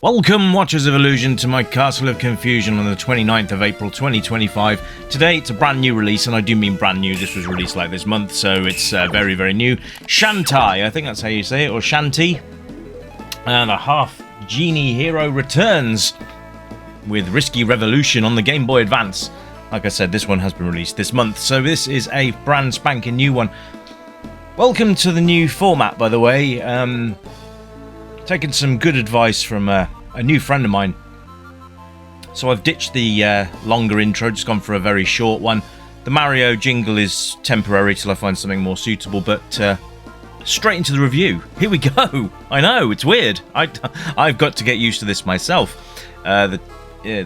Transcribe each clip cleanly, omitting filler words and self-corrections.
Welcome, Watchers of Illusion, to my Castle of Confusion on the 29th of April 2025. Today it's a brand new release, and I do mean brand new. This was released like this month, so it's very, very new. Shantae, I think that's how you say it, or Shantae. And a Half-Genie hero returns with Risky Revolution on the Game Boy Advance. Like I said, this one has been released this month, so this is a brand spanking new one. Welcome to the new format, by the way. Taking some good advice from a new friend of mine. So I've ditched the longer intro, just gone for a very short one. The Mario jingle is temporary till I find something more suitable, but straight into the review. Here we go. I know, it's weird. I've got to get used to this myself. The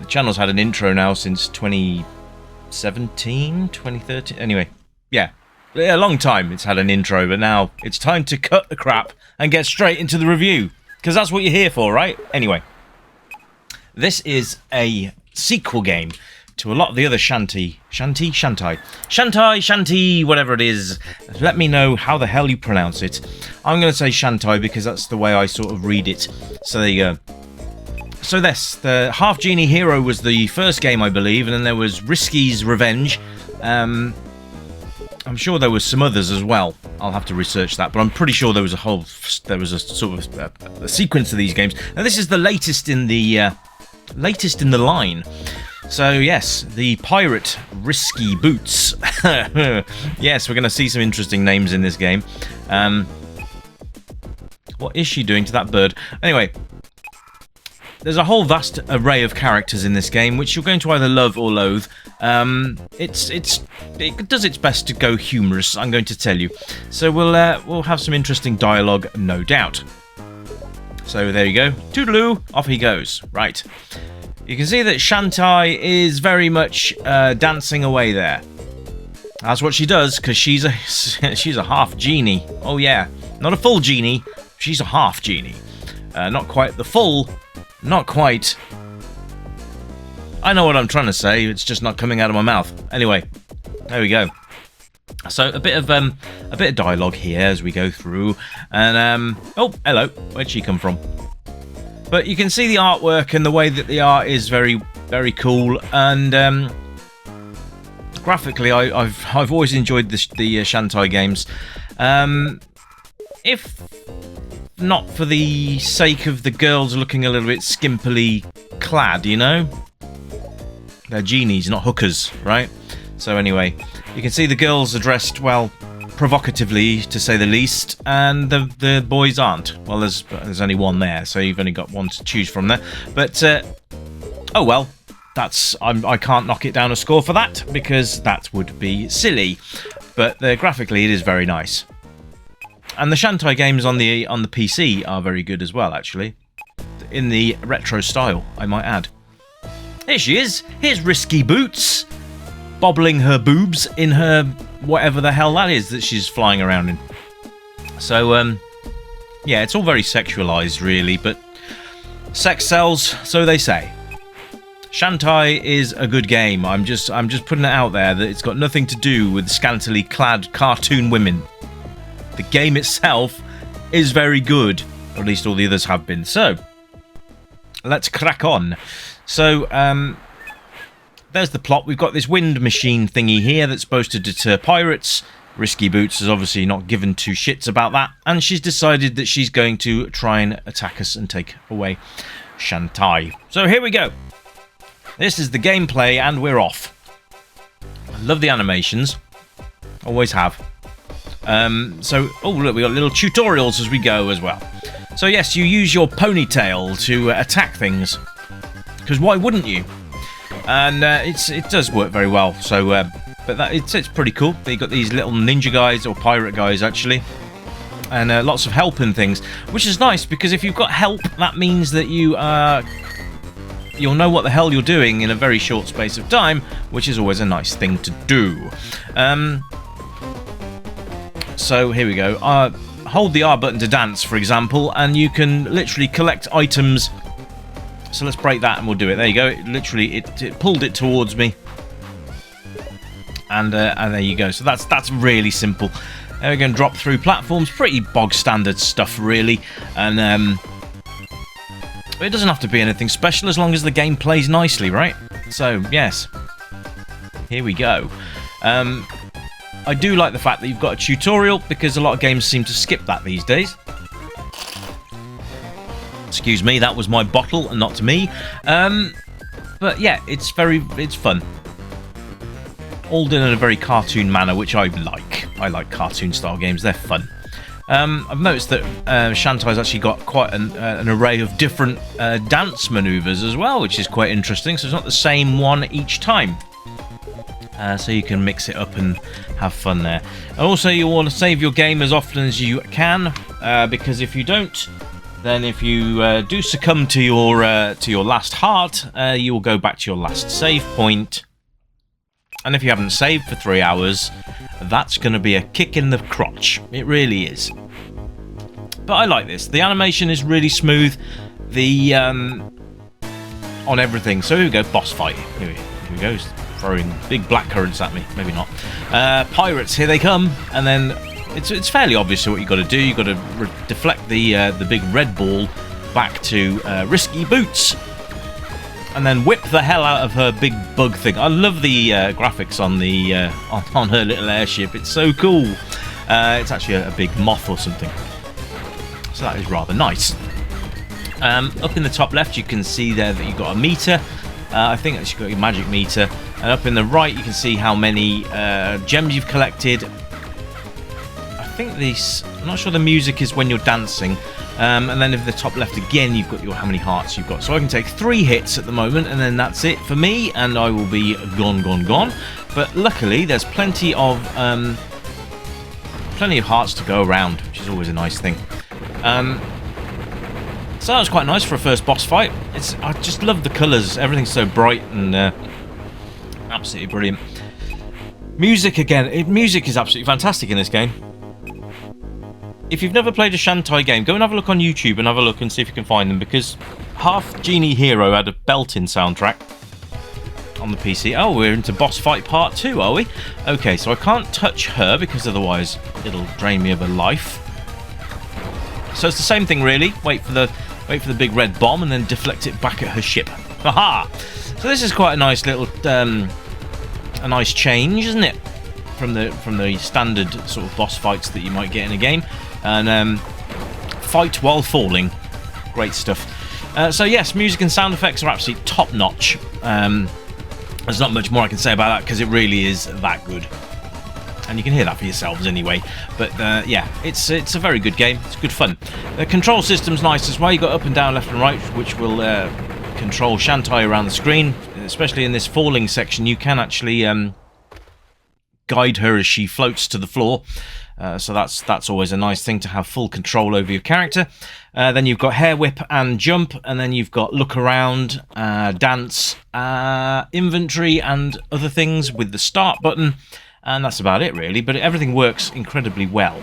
channel's had an intro now since 2017, 2013. Anyway, yeah, a long time it's had an intro, but now it's time to cut the crap and get straight into the review. Because that's what you're here for, right? Anyway, this is a sequel game to a lot of the other Shantae, whatever it is. Let me know how the hell you pronounce it. I'm going to say Shantae because that's the way I sort of read it. So there you go. So this, the Half-Genie Hero was the first game, I believe, and then there was Risky's Revenge. I'm sure there was some others as well. I'll have to research that, but I'm pretty sure there was a sort of a sequence of these games. Now this is the latest in the line. So yes, the pirate Risky Boots. Yes, we're going to see some interesting names in this game. What is she doing to that bird? Anyway, there's a whole vast array of characters in this game, which you're going to either love or loathe. It does its best to go humorous, I'm going to tell you. So we'll have some interesting dialogue, no doubt. So there you go. Toodaloo, off he goes. Right. You can see that Shantae is very much dancing away there. That's what she does, because she's a half-genie. Oh yeah, not a full genie, she's a half-genie. Not quite the full... Not quite. I know what I'm trying to say, it's just not coming out of my mouth. Anyway, there we go. So a bit of dialogue here as we go through, and oh, hello, where'd she come from? But you can see the artwork and the way that the art is very, very cool, and graphically, I've always enjoyed the Shantae games. If not for the sake of the girls looking a little bit skimpily clad, you know? They're genies, not hookers, right? So anyway, you can see the girls are dressed, well, provocatively, to say the least, and the boys aren't. Well, there's only one there, so you've only got one to choose from there. But, oh well, I can't knock it down a score for that, because that would be silly. But graphically, it is very nice. And the Shantae games on the PC are very good as well, actually. In the retro style, I might add. Here she is. Here's Risky Boots. Bobbling her boobs in her whatever the hell that is that she's flying around in. So, yeah, it's all very sexualized, really, but sex sells, so they say. Shantae is a good game. I'm just putting it out there that it's got nothing to do with scantily clad cartoon women. The game itself is very good, or at least all the others have been. So, let's crack on. So, there's the plot. We've got this wind machine thingy here that's supposed to deter pirates. Risky Boots is obviously not given two shits about that, and she's decided that she's going to try and attack us and take away Shantae. So here we go. This is the gameplay, and we're off. I love the animations. Always have. So, oh look, we got little tutorials as we go as well. So yes, you use your ponytail to attack things, because why wouldn't you? And it does work very well. So, but it's pretty cool. You got these little ninja guys, or pirate guys actually, and lots of help and things, which is nice because if you've got help, that means that you'll know what the hell you're doing in a very short space of time, which is always a nice thing to do. So here we go. Hold the R button to dance, for example, and you can literally collect items. So let's break that and we'll do it. There you go. It pulled it towards me, and there you go. So that's really simple. We're going to drop through platforms. Pretty bog standard stuff, really. And But it doesn't have to be anything special as long as the game plays nicely, right? So, yes. Here we go. I do like the fact that you've got a tutorial, because a lot of games seem to skip that these days. Excuse me, that was my bottle and not me. But yeah, it's fun. All done in a very cartoon manner, which I like. I like cartoon style games, they're fun. I've noticed that Shantae's actually got quite an array of different dance maneuvers as well, which is quite interesting. So it's not the same one each time. So you can mix it up and have fun there. And also, you want to save your game as often as you can, because if you don't, then if you do succumb to your last heart, you will go back to your last save point. And if you haven't saved for 3 hours, that's going to be a kick in the crotch. It really is. But I like this. The animation is really smooth. The on everything. So here we go, boss fight. Here he goes, throwing big black currants at me. Maybe not. Pirates, here they come. And then it's fairly obvious what you've got to do. You've got to deflect the big red ball back to Risky Boots. And then whip the hell out of her big bug thing. I love the graphics on the on her little airship. It's so cool. It's actually a big moth or something. So that is rather nice. Up in the top left, you can see there that you've got a meter. I think that's got your magic meter. And up in the right, you can see how many gems you've collected. I think these. I'm not sure the music is when you're dancing. And then in the top left again, you've got how many hearts you've got. So I can take 3 hits at the moment, and then that's it for me, and I will be gone. But luckily, there's plenty of hearts to go around, which is always a nice thing. So that was quite nice for a first boss fight. I just love the colours. Everything's so bright and absolutely brilliant. Music again. Music is absolutely fantastic in this game. If you've never played a Shantae game, go and have a look on YouTube and have a look and see if you can find them, because Half-Genie Hero had a belting soundtrack on the PC. Oh, we're into boss fight part 2, are we? Okay, so I can't touch her because otherwise it'll drain me of a life. So it's the same thing really. Wait for the big red bomb and then deflect it back at her ship. Haha! So this is quite a nice little a nice change, isn't it? From the standard sort of boss fights that you might get in a game. And fight while falling. Great stuff. So yes, music and sound effects are absolutely top notch. There's not much more I can say about that because it really is that good. And you can hear that for yourselves anyway. But yeah, it's a very good game. It's good fun. The control system's nice as well. You've got up and down, left and right, which will control Shantae around the screen. Especially in this falling section, you can actually guide her as she floats to the floor. So that's always a nice thing to have full control over your character. Then you've got hair whip and jump, and then you've got look around, dance, inventory, and other things with the start button, and that's about it really. But everything works incredibly well,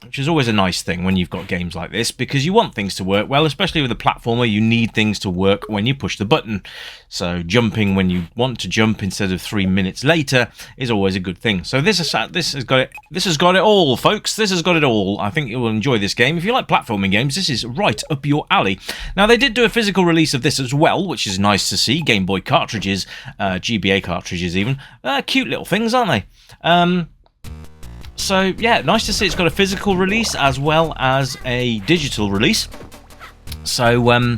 which is always a nice thing when you've got games like this, because you want things to work well, especially with a platformer. You need things to work when you push the button. So jumping when you want to jump instead of 3 minutes later is always a good thing. So this has got it all, folks. This has got it all. I think you will enjoy this game. If you like platforming games, this is right up your alley. Now, they did do a physical release of this as well, which is nice to see. Gameboy cartridges, GBA cartridges even. Cute little things, aren't they? So, yeah, nice to see it's got a physical release as well as a digital release. So,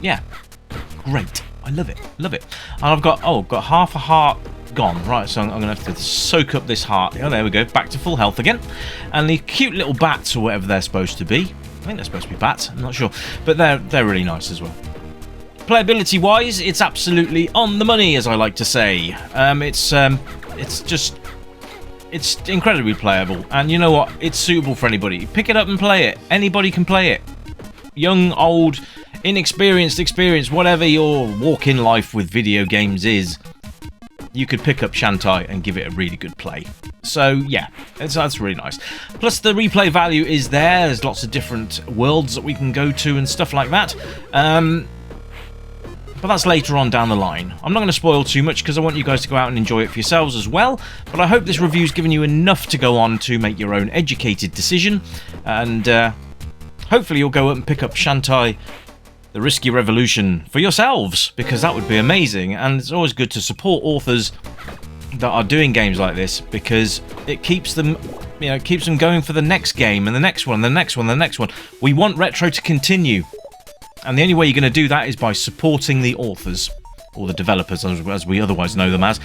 yeah, great. I love it, love it. And I've got half a heart gone. Right, so I'm going to have to soak up this heart. Oh, there we go, back to full health again. And the cute little bats, or whatever they're supposed to be. I think they're supposed to be bats, I'm not sure. But they're really nice as well. Playability-wise, it's absolutely on the money, as I like to say. It's incredibly playable, and you know what? It's suitable for anybody. Pick it up and play it. Anybody can play it. Young, old, inexperienced, experienced, whatever your walk in life with video games is, you could pick up Shantae and give it a really good play. So yeah, that's really nice. Plus the replay value is there. There's lots of different worlds that we can go to and stuff like that. But that's later on down the line. I'm not going to spoil too much because I want you guys to go out and enjoy it for yourselves as well. But I hope this review's given you enough to go on to make your own educated decision. And hopefully you'll go up and pick up Shantae, The Risky Revolution for yourselves, because that would be amazing. And it's always good to support authors that are doing games like this, because it keeps them, you know, keeps them going for the next game and the next one, the next one, the next one. We want retro to continue, and the only way you're going to do that is by supporting the authors, or the developers as we otherwise know them as.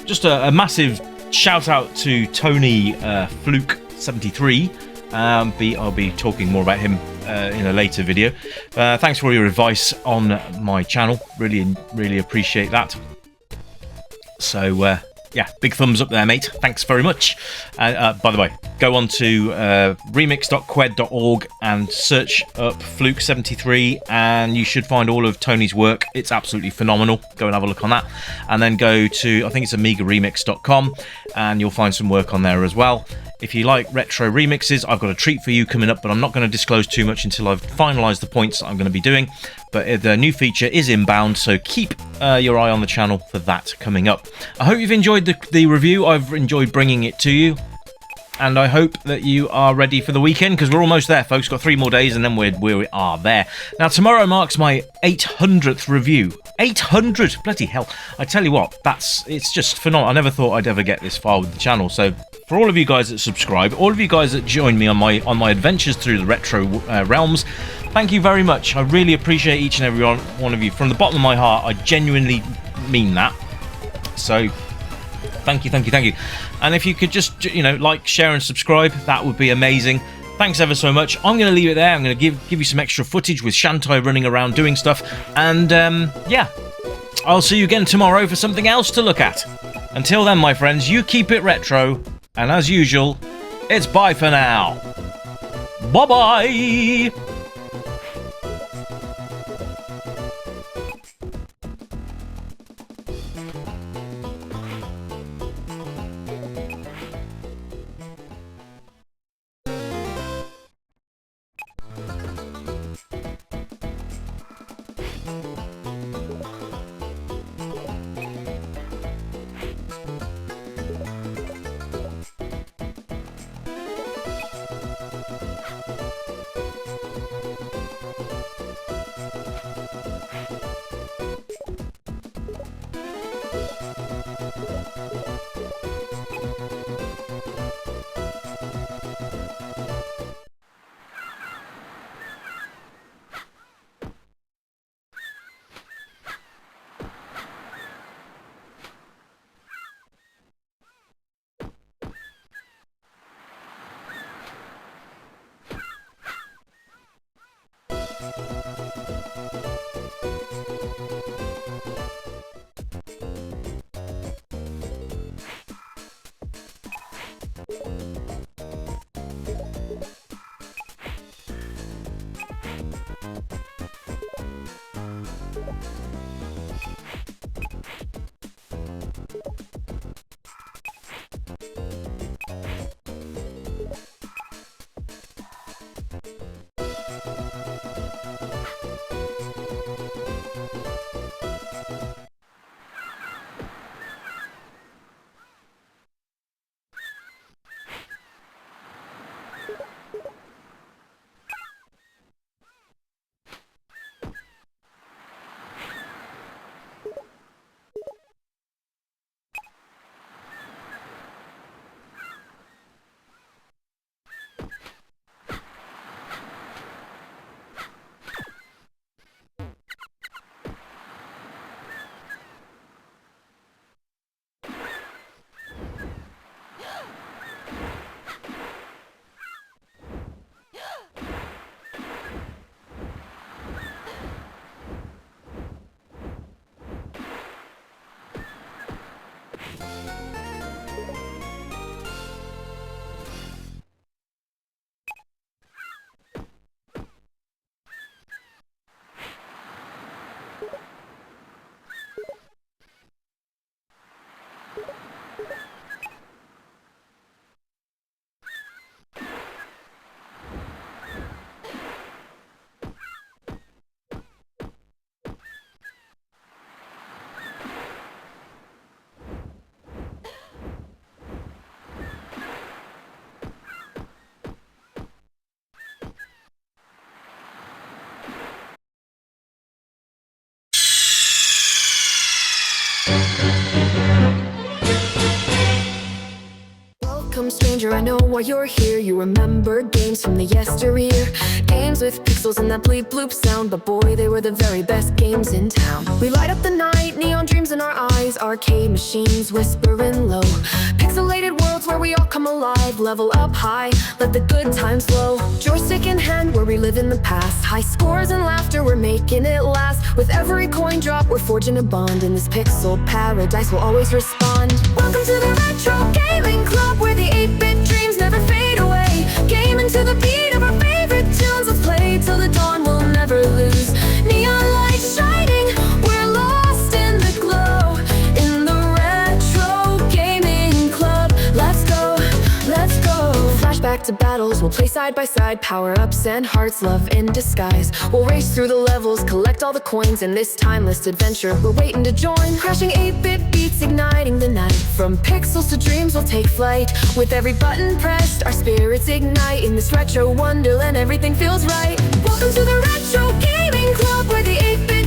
Just a massive shout out to Tony Fluke73. I'll be talking more about him in a later video. Thanks for all your advice on my channel. Really appreciate that. So yeah, big thumbs up there, mate. Thanks very much. By the way, go on to remix.qued.org and search up Fluke73, and you should find all of Tony's work. It's absolutely phenomenal. Go and have a look on that. And then go to, I think it's amigaremix.com, and you'll find some work on there as well. If you like retro remixes, I've got a treat for you coming up, but I'm not going to disclose too much until I've finalised the points that I'm going to be doing. But the new feature is inbound, so keep your eye on the channel for that coming up. I hope you've enjoyed the review. I've enjoyed bringing it to you. And I hope that you are ready for the weekend, because we're almost there, folks. Got 3 more days, and then we are there. Now, tomorrow marks my 800th review. 800! Bloody hell. I tell you what, it's just phenomenal. I never thought I'd ever get this far with the channel, so for all of you guys that subscribe, all of you guys that join me on my adventures through the retro realms, thank you very much. I really appreciate each and every one of you. From the bottom of my heart, I genuinely mean that. So, thank you. And if you could just, you know, like, share and subscribe, that would be amazing. Thanks ever so much. I'm going to leave it there. I'm going to give you some extra footage with Shantae running around doing stuff. And, yeah, I'll see you again tomorrow for something else to look at. Until then, my friends, you keep it retro. And as usual, it's bye for now. Bye-bye. stranger, I know why you're here. You remember games from the yesteryear, games with pixels and that bleep bloop sound, but boy, they were the very best games in town. We light up the night, neon dreams in our eyes, arcade machines whispering low, pixelated worlds where we all come alive, level up high, let the good times flow. Joystick in hand, where we live in the past, high scores and laughter, we're making it last. With every coin drop, we're forging a bond, in this pixel paradise we'll always respond. Welcome to the Retro Gaming Club, where the 8-bit dreams never fade away. Gaming to the beat of our favorite tunes, let's play till the dawn, we'll never lose. Neon lights shining, we're lost in the glow, in the Retro Gaming Club. Let's go, let's go. Flashback to battles, we'll play side by side, power-ups and hearts, love in disguise. We'll race through the levels, collect all the coins, in this timeless adventure we're waiting to join. Crashing 8-bit beats, igniting the night, from pixels to dreams we'll take flight. With every button pressed, our spirits ignite, in this retro wonderland everything feels right. Welcome to the Retro Gaming Club, where the 8-bit